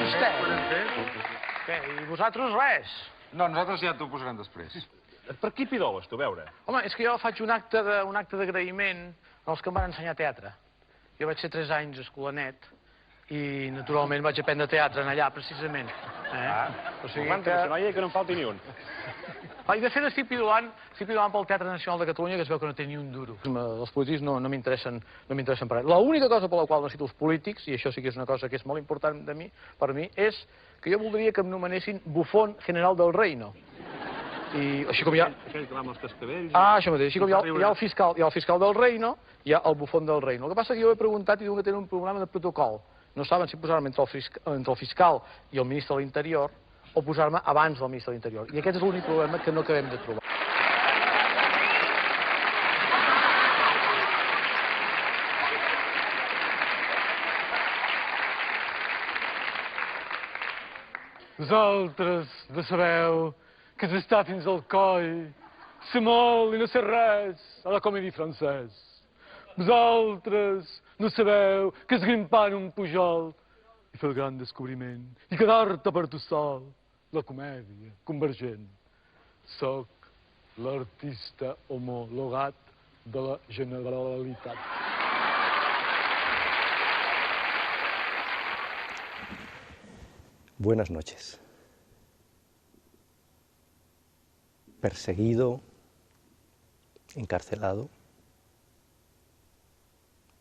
vostè? Què, i vosaltres res? No, nosaltres ja t'ho posarem després. Per qui pidoles, tu, a veure? Home, és que jo faig un acte d'agraïment als que em van ensenyar teatre. Jo vaig ser 3 anys escolanet i, naturalment, vaig aprendre teatre en allà, precisament. O sigui que... noia, que no en falti ni un. I de fet estic pidolant pel Teatre Nacional de Catalunya, que es veu que no té ni un duro. Els polítics no m'interessen per res. L'única cosa per la qual necessito els polítics, i això sí que és una cosa que és molt important per mi, és que jo voldria que em nomenessin bufón general del reino. I així com hi ha... Aquell que va amb els cascavells... Ah, això mateix. Així com hi ha el fiscal del reino, hi ha el bufón del reino. El que passa és que jo he preguntat i diuen que tenen un problema de protocol. No saben si posar-me entre el fiscal i el ministre de l'Interior o posar-me abans del ministre de l'Interior. I aquest és l'únic problema que no acabem de trobar. Vosaltres no sabeu que s'està fins al coll, ser molt i no ser res, a la comèdia francès. Vosaltres no sabeu que esgrimpar un pujol i fer el gran descobriment i quedar-te per tu sol, la comèdia convergent. Soc l'artista homologat de la Generalitat. Buenas noches. Perseguido, encarcelado,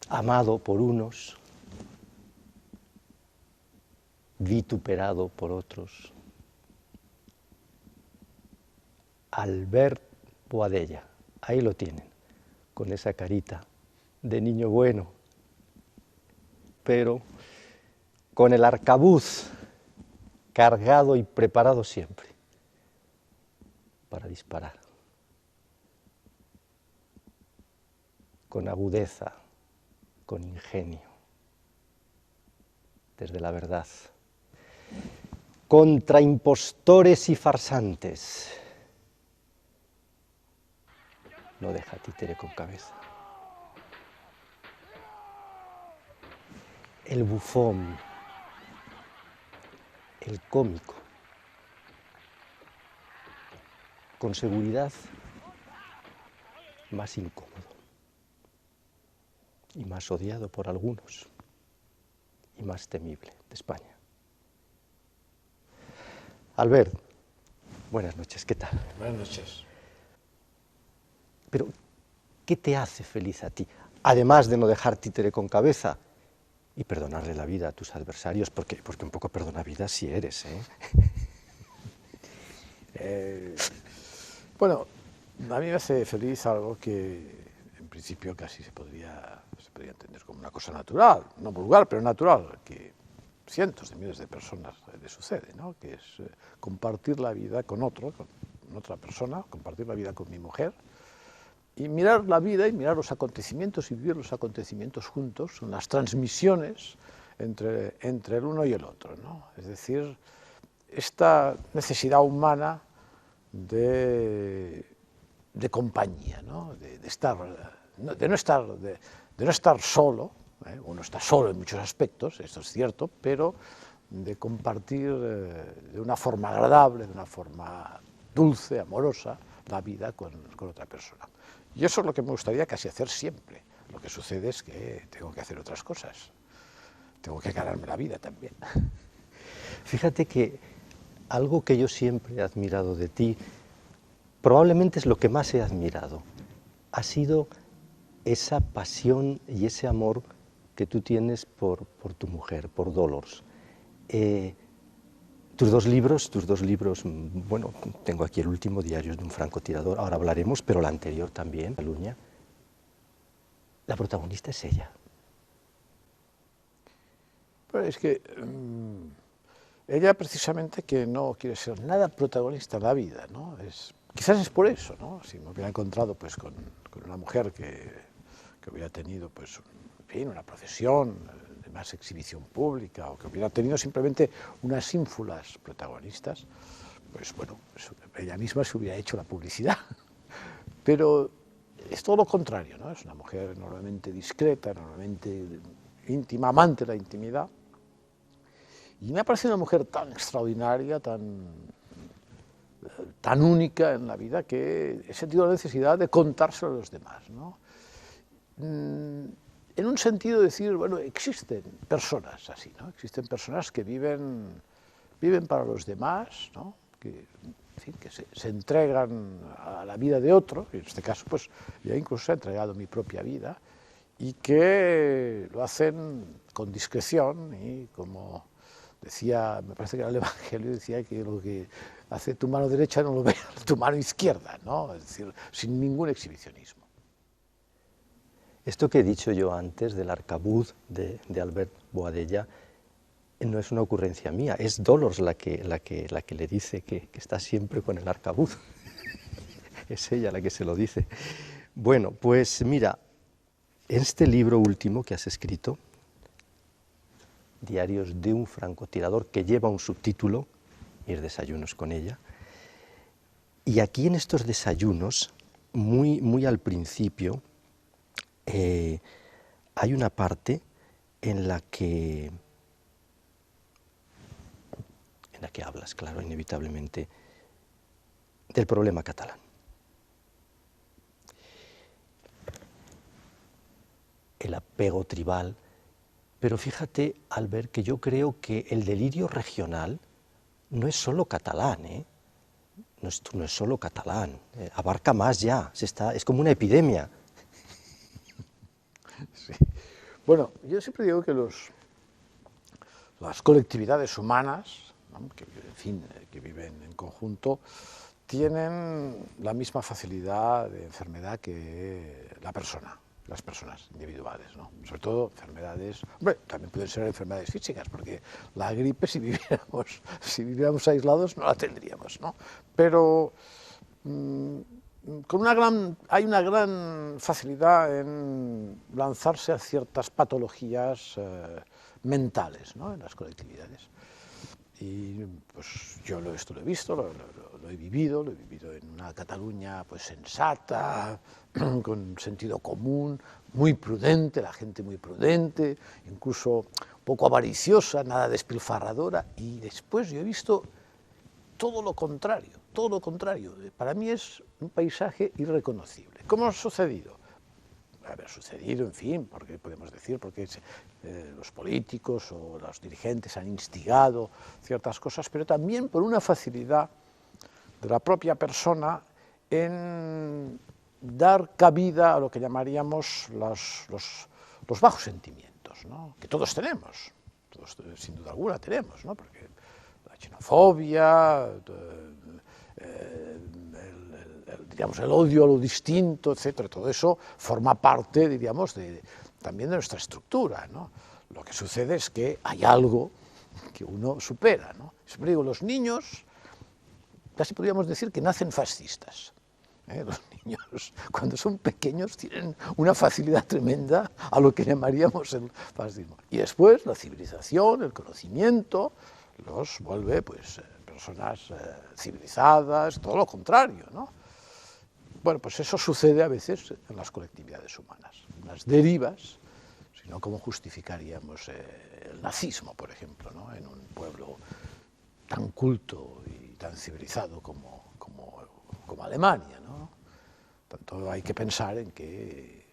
amado por unos, vituperado por otros. Albert Boadella, ahí lo tienen, con esa carita de niño bueno, pero con el arcabuz cargado y preparado siempre para disparar, con agudeza, con ingenio, desde la verdad, contra impostores y farsantes. No deja títere con cabeza. El bufón, el cómico, con seguridad más incómodo y más odiado por algunos y más temible de España. Albert, buenas noches, ¿qué tal? Buenas noches. Pero, ¿qué te hace feliz a ti? Además de no dejar títere con cabeza y perdonarle la vida a tus adversarios, porque un poco perdona vida si eres, ¿eh? Bueno, a mí me hace feliz algo que en principio casi se podría entender como una cosa natural, no vulgar, pero natural, que cientos de miles de personas le sucede, ¿no? Que es compartir la vida con otro, con otra persona, compartir la vida con mi mujer, y mirar la vida y mirar los acontecimientos y vivir los acontecimientos juntos, son las transmisiones entre el uno y el otro, ¿no? Es decir, esta necesidad humana de compañía, ¿no? De no estar solo, uno está solo en muchos aspectos, esto es cierto, pero de compartir de una forma agradable, de una forma dulce, amorosa, la vida con otra persona. Y eso es lo que me gustaría casi hacer siempre. Lo que sucede es que tengo que hacer otras cosas. Tengo que ganarme la vida también. Fíjate que algo que yo siempre he admirado de ti, probablemente es lo que más he admirado, ha sido esa pasión y ese amor que tú tienes por tu mujer, por Dolors. Tus dos libros, bueno, tengo aquí el último, Diarios de un francotirador, ahora hablaremos, pero el anterior también, Cataluña. La protagonista es ella. Pues es que ella precisamente que no quiere ser nada protagonista en la vida, ¿no? Quizás es por eso, ¿no? Si me hubiera encontrado pues con una mujer que hubiera tenido pues en fin, una profesión de más exhibición pública o que hubiera tenido simplemente unas ínfulas protagonistas, pues bueno, ella misma se hubiera hecho la publicidad. Pero es todo lo contrario, ¿no? Es una mujer enormemente discreta, enormemente íntima, amante de la intimidad, Y me ha parecido una mujer tan extraordinaria, tan única en la vida, que he sentido la necesidad de contárselo a los demás, ¿no? En un sentido de decir, bueno, existen personas así, ¿no? Existen personas que viven para los demás, ¿no? Que, en fin, que se entregan a la vida de otro, y en este caso pues yo incluso he entregado mi propia vida, y que lo hacen con discreción y como decía, me parece que era el Evangelio, decía que lo que hace tu mano derecha no lo vea tu mano izquierda, ¿no? Es decir, sin ningún exhibicionismo. Esto que he dicho yo antes del arcabuz de Albert Boadella no es una ocurrencia mía, es Dolors la que le dice que está siempre con el arcabuz. Es ella la que se lo dice. Bueno, pues mira, en este libro último que has escrito, Diarios de un francotirador, que lleva un subtítulo, Mis desayunos con ella, y aquí en estos desayunos, muy al principio, hay una parte en la que hablas, claro, inevitablemente, del problema catalán. El apego tribal, pero fíjate, Albert, que yo creo que el delirio regional no es solo catalán, ¿eh? No es solo catalán, abarca más ya, es como una epidemia. Sí. Bueno, yo siempre digo que las colectividades humanas, ¿no? Que, en fin, que viven en conjunto, tienen la misma facilidad de enfermedad que las personas individuales, ¿no? Sobre todo enfermedades, hombre, también pueden ser enfermedades físicas, porque la gripe, si viviéramos aislados, no la tendríamos, ¿no? Pero hay una gran facilidad en lanzarse a ciertas patologías mentales, ¿no? En las colectividades. Y pues yo esto lo he visto, lo he vivido en una Cataluña pues sensata, con sentido común, muy prudente, la gente muy prudente, incluso poco avariciosa, nada despilfarradora, y después yo he visto todo lo contrario, todo lo contrario. Para mí es un paisaje irreconocible. ¿Cómo ha sucedido? Haber sucedido, en fin, porque podemos decir, porque los políticos o los dirigentes han instigado ciertas cosas, pero también por una facilidad de la propia persona en dar cabida a lo que llamaríamos los bajos sentimientos, ¿no? Que todos tenemos, todos sin duda alguna tenemos, ¿no? Porque la xenofobia, digamos, el odio a lo distinto, etcétera, todo eso forma parte, diríamos, también de nuestra estructura, ¿no? Lo que sucede es que hay algo que uno supera, ¿no? Siempre digo, los niños, casi podríamos decir que nacen fascistas. Los niños, cuando son pequeños, tienen una facilidad tremenda a lo que llamaríamos el fascismo. Y después la civilización, el conocimiento, los vuelve pues, personas civilizadas, todo lo contrario, ¿no? Bueno, pues eso sucede a veces en las colectividades humanas, unas derivas, sino cómo justificaríamos el nazismo, por ejemplo, ¿no? En un pueblo tan culto y tan civilizado como Alemania, ¿no? Tanto hay que pensar en que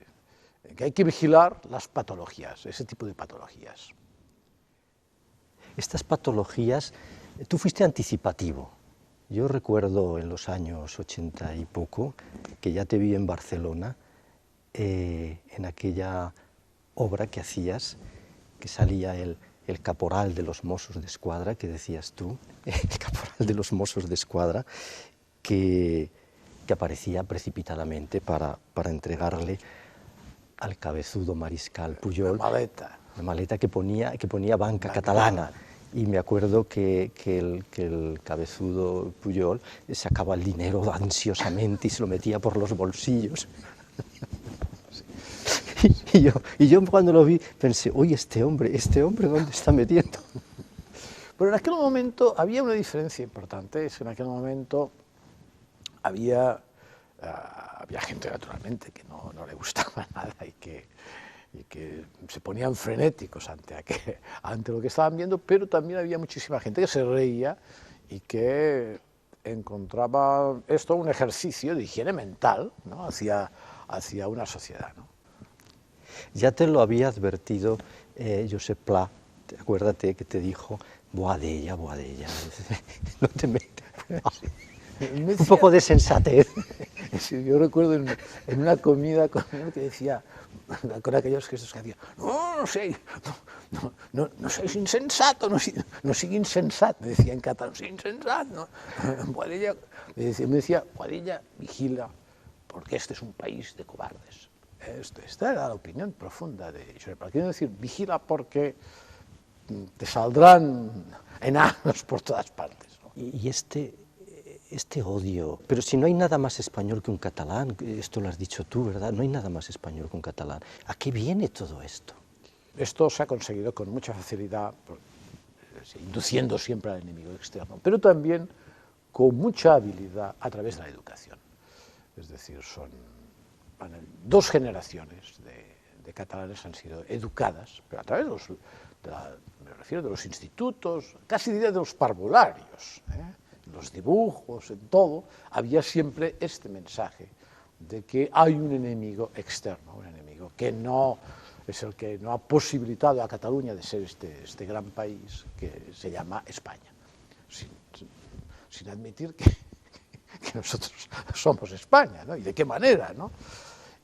hay que vigilar las patologías, ese tipo de patologías. Estas patologías, tú fuiste anticipativo. Yo recuerdo en los años 80 y poco, que ya te vi en Barcelona, en aquella obra que hacías, que salía el caporal de los Mossos d'Esquadra, que decías tú, el caporal de los Mossos d'Esquadra, que aparecía precipitadamente para entregarle al cabezudo mariscal Pujol la maleta que ponía banca catalana. Y me acuerdo que el cabezudo Pujol sacaba el dinero ansiosamente y se lo metía por los bolsillos. Y yo cuando lo vi pensé, oye, este hombre, ¿dónde está metiendo? Pero en aquel momento había una diferencia importante, es que en aquel momento había gente naturalmente que no le gustaba nada y que y que se ponían frenéticos ante lo que estaban viendo, pero también había muchísima gente que se reía y que encontraba esto un ejercicio de higiene mental, ¿no?, hacia una sociedad, ¿no? Ya te lo había advertido Josep Pla, acuérdate que te dijo, boadella, no te metas. Un poco de sensatez. Sí, yo recuerdo en una comida con él que decía, con aquellos gestos que hacía, no sois insensato, no sigui insensat, me decía en catalán, soy insensat, no. Boadella, me decía, Boadella, vigila, porque este es un país de cobardes. Esta era la opinión profunda de Josep Pla. Quiero decir, vigila porque te saldrán enanos por todas partes, ¿no? Y este odio, pero si no hay nada más español que un catalán, esto lo has dicho tú, ¿verdad? No hay nada más español que un catalán. ¿A qué viene todo esto? Esto se ha conseguido con mucha facilidad, induciendo siempre al enemigo externo, pero también con mucha habilidad a través de la educación. Es decir, dos generaciones de catalanes han sido educadas, pero a través me refiero de los institutos, casi diría de los parvularios, los dibujos, en todo, había siempre este mensaje de que hay un enemigo externo, un enemigo que no es el que no ha posibilitado a Cataluña de ser este gran país que se llama España, sin admitir que nosotros somos España, ¿no? Y de qué manera, ¿no?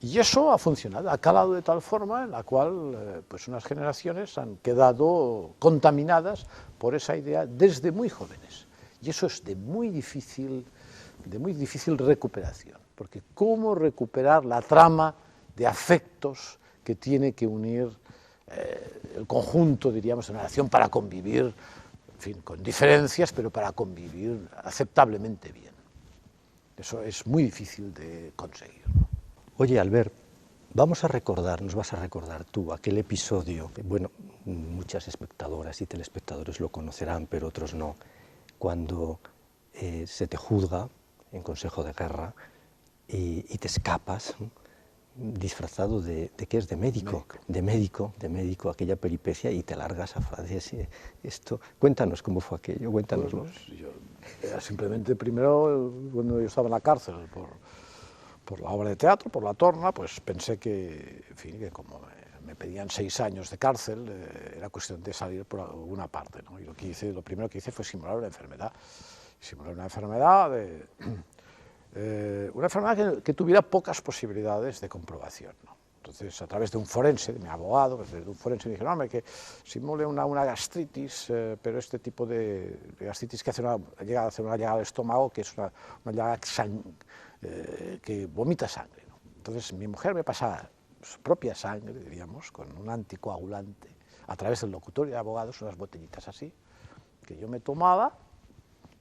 Y eso ha funcionado, ha calado de tal forma en la cual pues unas generaciones han quedado contaminadas por esa idea desde muy jóvenes. Y eso es de muy difícil recuperación, porque ¿cómo recuperar la trama de afectos que tiene que unir el conjunto, diríamos, de una nación para convivir, en fin, con diferencias, pero para convivir aceptablemente bien? Eso es muy difícil de conseguir, ¿no? Oye, Albert, nos vas a recordar tú aquel episodio, que, bueno, muchas espectadoras y telespectadores lo conocerán, pero otros no, cuando se te juzga en Consejo de Guerra y te escapas disfrazado de ¿qué es? De médico, aquella peripecia, y te largas a Francia. Esto, cuéntanos cómo fue aquello, cuéntanoslo. Pues era simplemente primero, cuando yo estaba en la cárcel por la obra de teatro, por La Torna, pues pensé que, en fin, que como me pedían 6 años de cárcel, era cuestión de salir por alguna parte, ¿no? Y lo primero que hice fue simular una enfermedad. Simular una enfermedad que tuviera pocas posibilidades de comprobación, ¿no? Entonces, a través de un forense, de mi abogado, de un forense, me dijeron, hombre, que simule una gastritis, pero este tipo de gastritis que llega a hacer una llaga al estómago, que es una llaga que vomita sangre, ¿no? Entonces, mi mujer me pasaba su propia sangre, diríamos, con un anticoagulante, a través del locutorio de abogados, unas botellitas así, que yo me tomaba,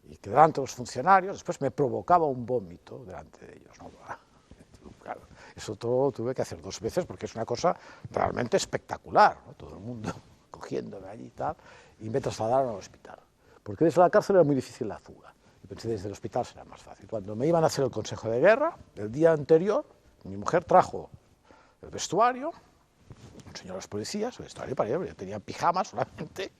y que delante de los funcionarios, después me provocaba un vómito delante de ellos, ¿no? Claro, eso todo tuve que hacer 2 veces porque es una cosa realmente espectacular, ¿no? Todo el mundo cogiéndome allí y tal, y me trasladaron al hospital. Porque desde la cárcel era muy difícil la fuga, y pensé desde el hospital será más fácil. Cuando me iban a hacer el consejo de guerra, el día anterior, mi mujer trajo el vestuario, enseñó a los policías, el vestuario para ellos, yo tenía pijama solamente,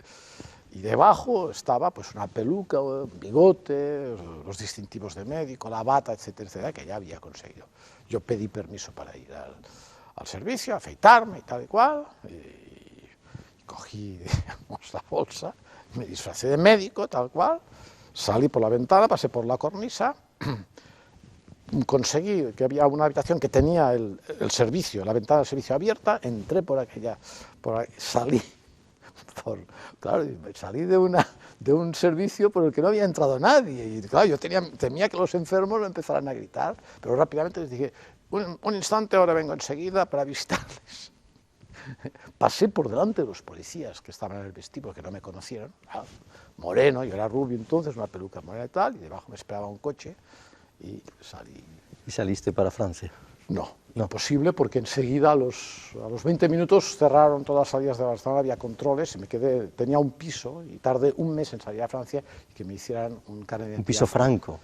y debajo estaba pues una peluca, un bigote, los distintivos de médico, la bata, etcétera, etcétera, que ya había conseguido. Yo pedí permiso para ir al servicio, afeitarme y tal y cual, y cogí, digamos, la bolsa, me disfracé de médico, tal cual, salí por la ventana, pasé por la cornisa, conseguí que había una habitación que tenía el servicio, la ventana del servicio abierta, entré por ahí, salí. Claro, salí de un servicio por el que no había entrado nadie, y claro, yo temía que los enfermos empezaran a gritar, pero rápidamente les dije, un instante, ahora vengo enseguida para visitarles. Pasé por delante de los policías que estaban en el vestíbulo, que no me conocieron, moreno, yo era rubio entonces, una peluca morena y tal, y debajo me esperaba un coche, y salí. ¿Y saliste para Francia? No, imposible, porque enseguida a los 20 minutos cerraron todas las salidas de Barcelona, había controles, y tenía un piso y tardé un mes en salir a Francia y que me hicieran un carnet de identidad. Un piso franco.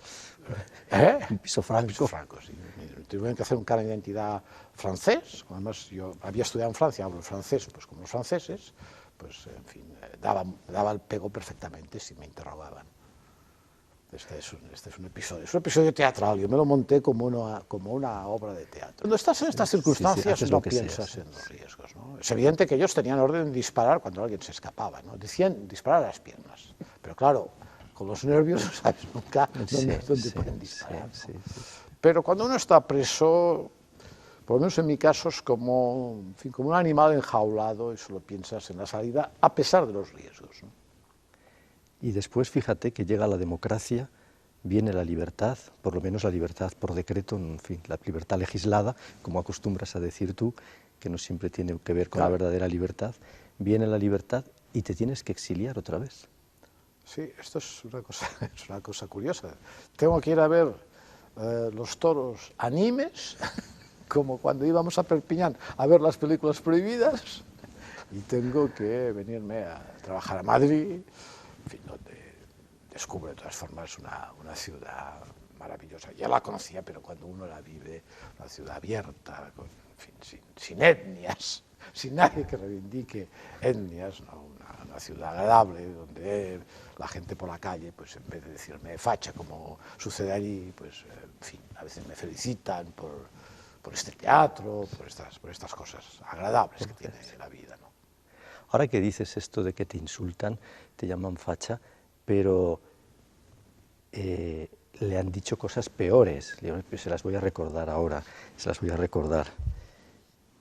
¿Eh? Un piso franco. Un piso franco, sí. Me tuvieron que hacer un carnet de identidad francés, además yo había estudiado en Francia, hablo francés, pues como los franceses, pues en fin, daba el pego perfectamente si me interrogaban. Este es un episodio teatral, yo me lo monté como una obra de teatro. Cuando estás en estas circunstancias no piensas en los riesgos, ¿no? Es evidente que ellos tenían orden de disparar cuando alguien se escapaba, ¿no? Decían disparar a las piernas, pero claro, con los nervios no sabes nunca dónde pueden disparar, ¿no? Pero cuando uno está preso, por lo menos en mi caso, es como un animal enjaulado y solo piensas en la salida a pesar de los riesgos, ¿no? Y después, fíjate que llega la democracia, viene la libertad, por lo menos la libertad por decreto, en fin, la libertad legislada, como acostumbras a decir tú, que no siempre tiene que ver con la verdadera libertad. Viene la libertad y te tienes que exiliar otra vez. Sí, esto es una cosa curiosa. Tengo que ir a ver los toros a Nimes, como cuando íbamos a Perpiñán a ver las películas prohibidas, y tengo que venirme a trabajar a Madrid, en fin, donde descubre de todas formas una ciudad maravillosa. Ya la conocía, pero cuando uno la vive, una ciudad abierta, en fin, sin etnias, sin nadie que reivindique etnias, ¿no? Una ciudad agradable, donde la gente por la calle, pues en vez de decirme facha, como sucede allí, pues en fin, a veces me felicitan por este teatro, por estas cosas agradables que tiene la vida, ¿no? Ahora que dices esto de que te insultan, te llaman facha, pero le han dicho cosas peores, se las voy a recordar ahora, se las voy a recordar.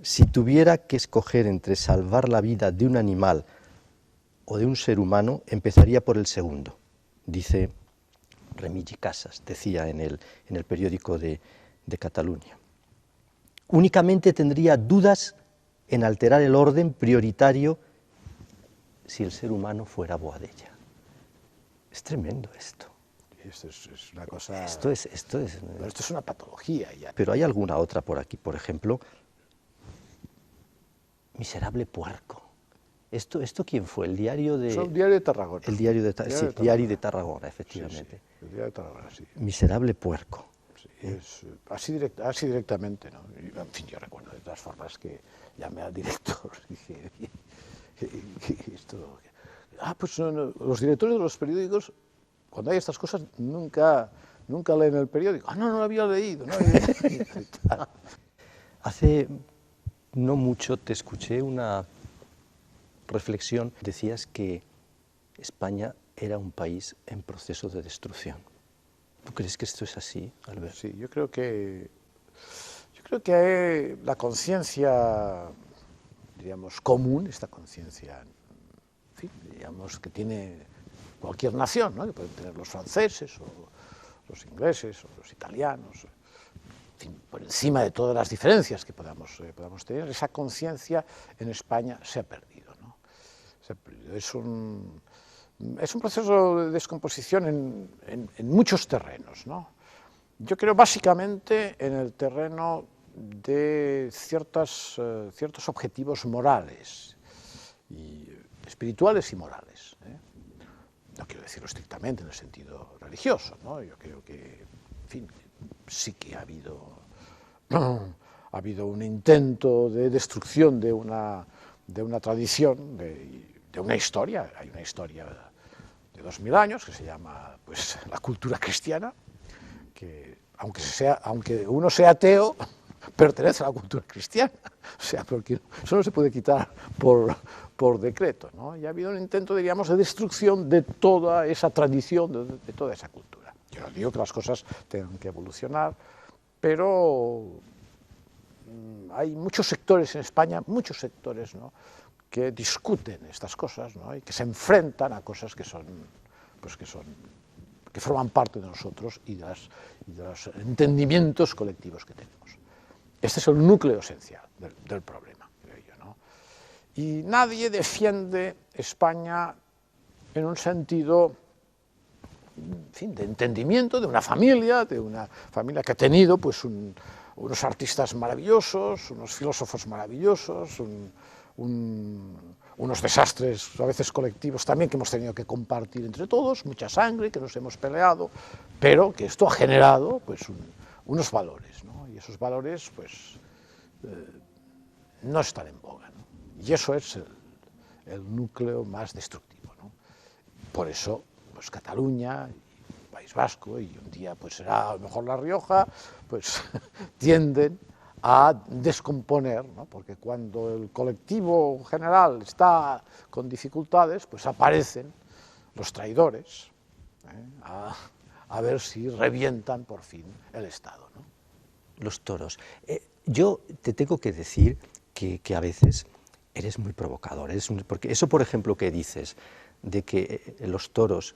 Si tuviera que escoger entre salvar la vida de un animal o de un ser humano, empezaría por el segundo, dice Remigi Casas, decía en el periódico de Cataluña. Únicamente tendría dudas en alterar el orden prioritario si el ser humano fuera Boadella. Es tremendo esto. Esto es una cosa... Esto es una patología ya. Pero hay alguna otra por aquí, por ejemplo, miserable puerco. ¿Esto quién fue? ¿El diario de...? Es el diario de Tarragona. El diario de Tarragona, efectivamente. Sí, el diario de Tarragona, sí. Miserable puerco. Sí, así directamente, ¿no? En fin, yo recuerdo de todas formas que llamé al director y dije, esto... pues los directores de los periódicos, cuando hay estas cosas, nunca leen el periódico. No lo había leído. No había leído. Hace no mucho te escuché una reflexión. Decías que España era un país en proceso de destrucción. ¿Tú crees que esto es así, Albert? Sí, yo creo que la conciencia, digamos, común, esta conciencia, en fin, digamos, que tiene cualquier nación, ¿no? Que pueden tener los franceses o los ingleses o los italianos, en fin, por encima de todas las diferencias que podamos tener, esa conciencia en España se ha perdido, ¿no? Se ha perdido. Es un proceso de descomposición en muchos terrenos, ¿no? Yo creo básicamente en el terreno de ciertos objetivos morales, espirituales y morales, ¿eh? No quiero decirlo estrictamente en el sentido religioso, ¿no? Yo creo que, en fin, sí que ha habido un intento de destrucción de una tradición, de una historia. Hay una historia de 2000 años que se llama, pues, la cultura cristiana, que aunque uno sea ateo, pertenece a la cultura cristiana, o sea, porque eso no se puede quitar por decreto, ¿no? Y ha habido un intento, diríamos, de destrucción de toda esa tradición, de toda esa cultura. Yo no digo que las cosas tengan que evolucionar, pero hay muchos sectores en España, muchos sectores, ¿no?, que discuten estas cosas, ¿no?, y que se enfrentan a cosas que forman parte de nosotros y de los entendimientos colectivos que tenemos. Este es el núcleo esencial del problema, creo yo, ¿no? Y nadie defiende España en un sentido, en fin, de entendimiento de una familia que ha tenido, pues, unos artistas maravillosos, unos filósofos maravillosos, unos desastres a veces colectivos también que hemos tenido que compartir entre todos, mucha sangre, que nos hemos peleado, pero que esto ha generado pues, unos valores, ¿no? Y esos valores pues, no están en boga, ¿no? Y eso es el núcleo más destructivo, ¿no? Por eso pues, Cataluña, País Vasco, y un día pues, será a lo mejor La Rioja, pues tienden a descomponer, ¿no? Porque cuando el colectivo general está con dificultades, pues aparecen los traidores, a ver si revientan por fin el Estado, ¿no? Los toros. Yo te tengo que decir que a veces eres muy provocador, porque eso, por ejemplo, que dices, de que los toros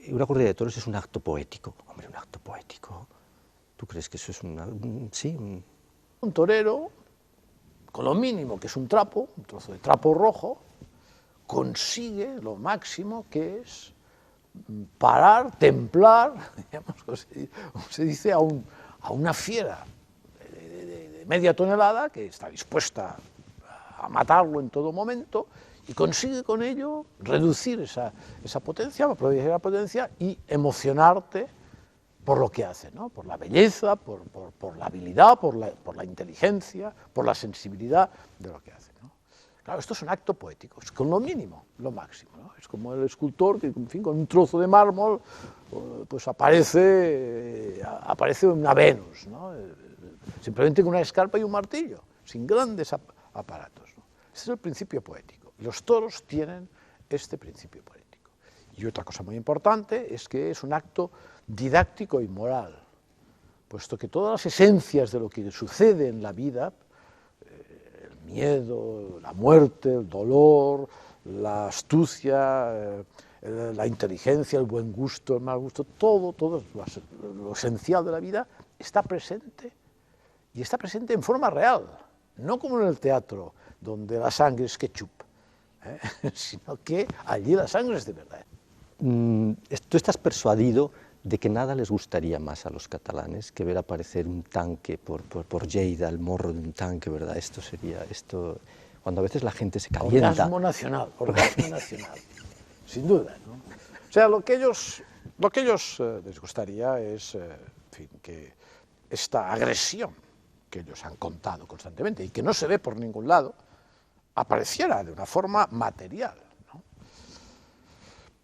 una corrida de toros es un acto poético. Hombre, un acto poético. ¿Tú crees que eso es sí? Un torero, con lo mínimo que es un trapo, un trozo de trapo rojo, consigue lo máximo que es parar, templar, digamos, como se dice, a una fiera de media tonelada que está dispuesta a matarlo en todo momento, y consigue con ello reducir esa potencia, aprovechar la potencia y emocionarte por lo que hace, ¿no? Por la belleza, por la habilidad, por la inteligencia, por la sensibilidad de lo que hace, ¿no? Claro, esto es un acto poético, es con lo mínimo, lo máximo, ¿no? Es como el escultor que, en fin, con un trozo de mármol, pues aparece una Venus, ¿no? Simplemente con una escarpa y un martillo, sin grandes aparatos, ¿no? Ese es el principio poético. Los toros tienen este principio poético. Y otra cosa muy importante es que es un acto didáctico y moral, puesto que todas las esencias de lo que sucede en la vida, el miedo, la muerte, el dolor, la astucia, la inteligencia, el buen gusto, el mal gusto, todo lo esencial de la vida está presente, y está presente en forma real, no como en el teatro, donde la sangre es ketchup, sino que allí la sangre es de verdad. ¿Tú estás persuadido de que nada les gustaría más a los catalanes que ver aparecer un tanque por Lleida, el morro de un tanque, ¿verdad? Esto sería, cuando a veces la gente se calienta. Orgasmo nacional, sin duda, ¿no? O sea, lo que ellos les gustaría es, en fin, que esta agresión que ellos han contado constantemente y que no se ve por ningún lado, apareciera de una forma material, ¿no?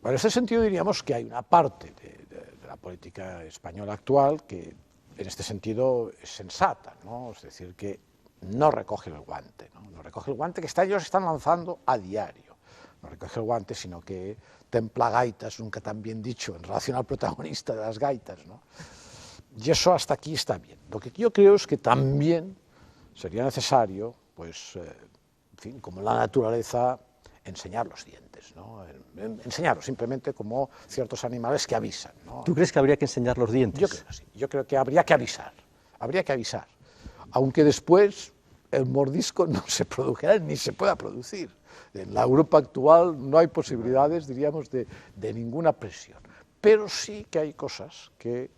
En ese sentido diríamos que hay una parte de la política española actual que en este sentido es sensata, ¿no? Es decir, que no recoge el guante, ¿no? No recoge el guante que ellos están lanzando a diario, no recoge el guante, sino que templa gaitas, nunca tan bien dicho, en relación al protagonista de las gaitas, ¿no? Y eso hasta aquí está bien. Lo que yo creo es que también sería necesario, pues, en fin, como en la naturaleza, enseñar los dientes, ¿no? Enseñarlos simplemente como ciertos animales que avisan, ¿no? ¿Tú crees que habría que enseñar los dientes? Yo creo que sí, yo creo que habría que avisar, aunque después el mordisco no se produjera ni se pueda producir. En la Europa actual no hay posibilidades, diríamos, de ninguna presión, pero sí que hay cosas que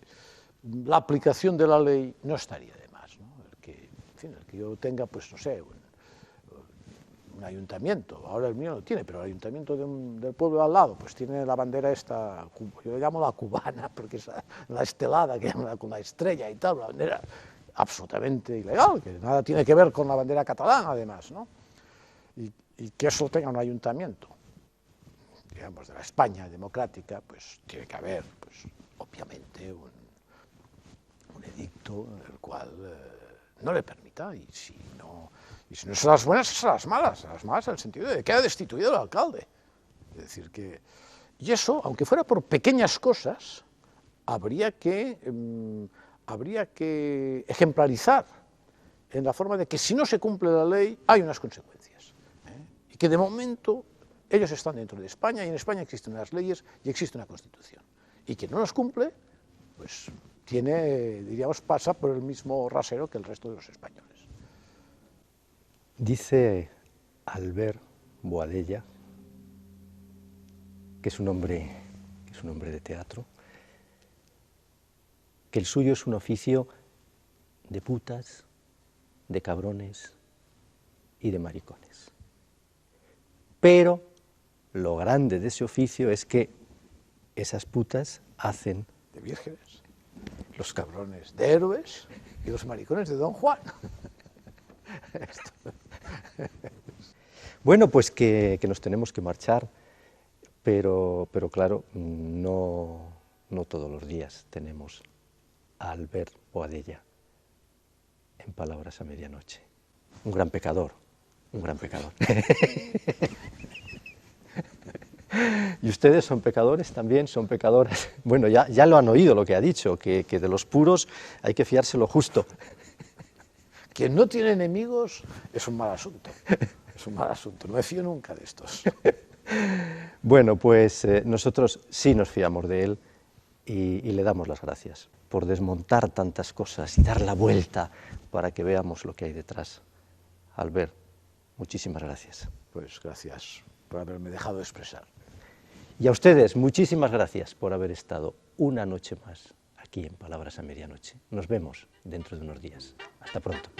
la aplicación de la ley no estaría de más, ¿no? El que yo tenga, pues no sé, un ayuntamiento, ahora el mío no tiene, pero el ayuntamiento del pueblo de al lado, pues tiene la bandera esta, yo le llamo la cubana, porque es la estelada, que llaman con la estrella y tal, una bandera absolutamente ilegal, que nada tiene que ver con la bandera catalana, además, ¿no? Y que eso tenga un ayuntamiento, digamos, de la España democrática, pues tiene que haber, pues, obviamente, un edicto en el cual no le permita, y si no son las buenas, son las malas en el sentido de que queda destituido el alcalde. Es decir, que... Y eso, aunque fuera por pequeñas cosas, habría que ejemplarizar en la forma de que si no se cumple la ley hay unas consecuencias, y que de momento ellos están dentro de España, y en España existen unas leyes y existe una Constitución, y quien no las cumple, pues diríamos, pasa por el mismo rasero que el resto de los españoles. Dice Albert Boadella, que es un hombre de teatro, que el suyo es un oficio de putas, de cabrones y de maricones. Pero lo grande de ese oficio es que esas putas hacen De vírgenes, los cabrones de héroes y los maricones de Don Juan. Bueno, pues que nos tenemos que marchar, pero claro, no todos los días tenemos a Albert Boadella en Palabras a Medianoche. Un gran pecador, un gran pecador. ¿Y ustedes son pecadores también? ¿Son pecadoras? Bueno, ya lo han oído lo que ha dicho, que de los puros hay que fiarse lo justo. Quien no tiene enemigos es un mal asunto. Es un mal asunto. No me fío nunca de estos. Bueno, pues nosotros sí nos fiamos de él y le damos las gracias por desmontar tantas cosas y dar la vuelta para que veamos lo que hay detrás. Albert, muchísimas gracias. Pues gracias por haberme dejado expresar. Y a ustedes, muchísimas gracias por haber estado una noche más aquí en Palabras a Medianoche. Nos vemos dentro de unos días. Hasta pronto.